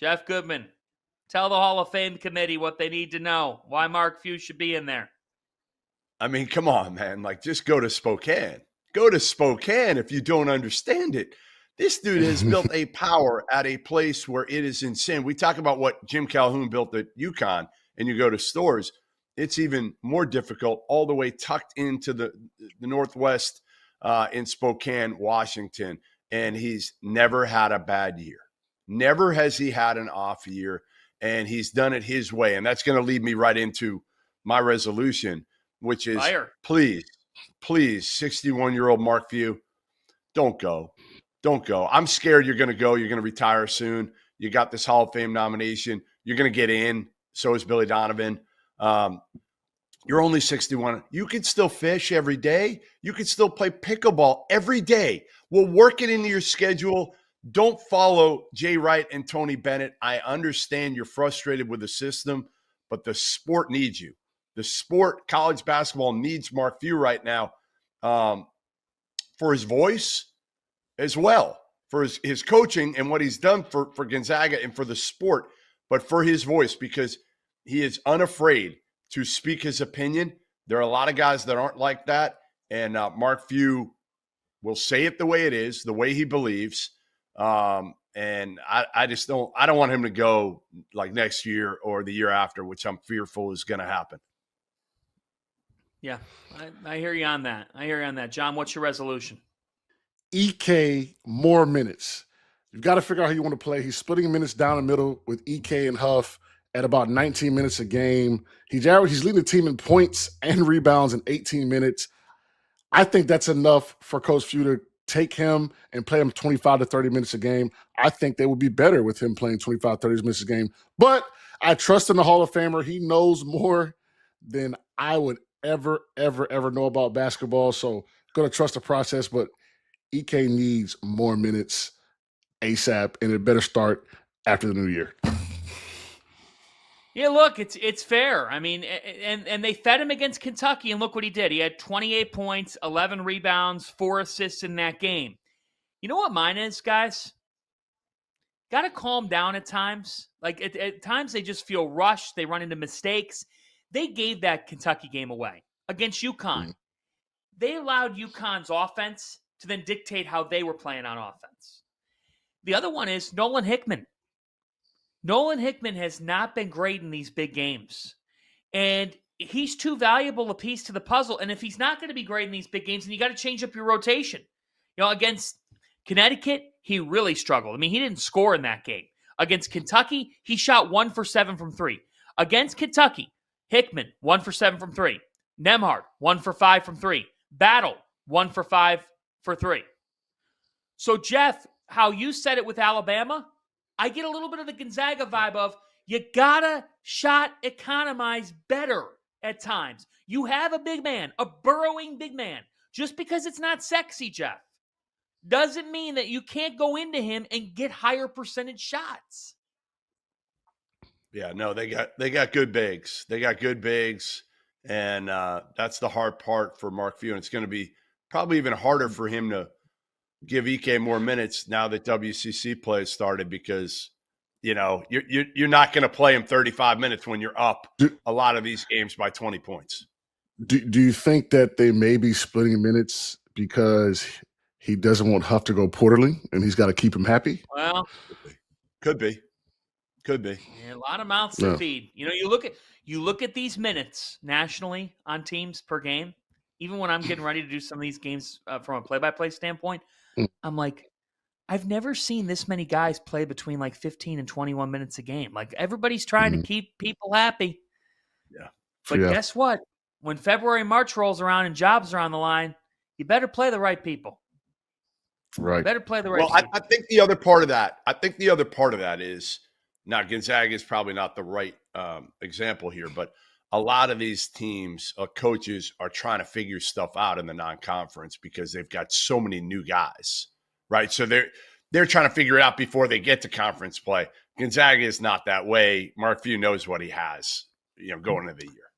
Jeff Goodman, tell the Hall of Fame committee what they need to know, why Mark Few should be in there. I mean, come on, man. Like, just go to Spokane. Go to Spokane if you don't understand it. This dude has built a power at a place where it is insane. We talk about what Jim Calhoun built at UConn, and you go to Stores. It's even more difficult all the way tucked into the Northwest in Spokane, Washington. And he's never had a bad year. Never has he had an off year, and he's done it his way. And that's going to lead me right into my resolution, which is please, 61-year-old Mark Few, don't go. Don't go. I'm scared you're going to go. You're going to retire soon. You got this Hall of Fame nomination. You're going to get in. So is Billy Donovan. You're only 61. You could still fish every day. You could still play pickleball every day. We'll work it into your schedule. Don't follow Jay Wright and Tony Bennett. I understand you're frustrated with the system, but the sport needs you. The sport, college basketball, needs Mark Few right now for his voice as well, for his coaching and what he's done for Gonzaga and for the sport, but for his voice, because he is unafraid to speak his opinion. There are a lot of guys that aren't like that, and Mark Few will say it the way it is, the way he believes. And I don't want him to go like next year or the year after, which I'm fearful is going to happen. Yeah, I hear you on that. John, what's your resolution? EK more minutes. You've got to figure out how you want to play. He's splitting minutes down the middle with EK and Huff at about 19 minutes a game. He's leading the team in points and rebounds in 18 minutes. I think that's enough for Coach Few to take him and play him 25 to 30 minutes a game. I think they would be better with him playing 25, 30 minutes a game. But I trust in the Hall of Famer. He knows more than I would ever know about basketball. So going to trust the process, but EK needs more minutes ASAP, and it better start after the new year. Yeah, look, it's fair. I mean, and they fed him against Kentucky, and look what he did. He had 28 points, 11 rebounds, 4 assists in that game. You know what mine is, guys? Got to calm down at times. Like, at times they just feel rushed. They run into mistakes. They gave that Kentucky game away against UConn. They allowed UConn's offense to then dictate how they were playing on offense. The other one is Nolan Hickman. Nolan Hickman has not been great in these big games. And he's too valuable a piece to the puzzle. And if he's not going to be great in these big games, then you got to change up your rotation. You know, against Connecticut, he really struggled. I mean, he didn't score in that game. Against Kentucky, he shot 1 for 7 from 3. Against Kentucky, Hickman, 1 for 7 from 3. Nembhard, 1 for 5 from 3. Battle, 1 for 5 for 3. So, Jeff, how you said it with Alabama, I get a little bit of the Gonzaga vibe of you gotta shot economize better at times. You have a big man, a burrowing big man. Just because it's not sexy, Jeff, doesn't mean that you can't go into him and get higher percentage shots. Yeah, no, they got good bigs. They got good bigs, and that's the hard part for Mark Few. And it's going to be probably even harder for him to give EK more minutes now that WCC play has started, because you know you're not going to play him 35 minutes when you're up a lot of these games by 20 points. Do you think that they may be splitting minutes because he doesn't want Huff to go poorly and he's got to keep him happy? Well, could be. Yeah, a lot of mouths to feed. You know, you look at these minutes nationally on teams per game. Even when I'm getting ready to do some of these games from a play-by-play standpoint, I'm like, I've never seen this many guys play between like 15 and 21 minutes a game. Like, everybody's trying to keep people happy. Yeah. But guess what? When February, March rolls around and jobs are on the line, you better play the right people. Right. You better play the right people. Well, I think the other part of that is, now Gonzaga is probably not the right example here, but a lot of these teams, coaches are trying to figure stuff out in the non-conference because they've got so many new guys, right? So they're trying to figure it out before they get to conference play. Gonzaga is not that way. Mark Few knows what he has, going into the year.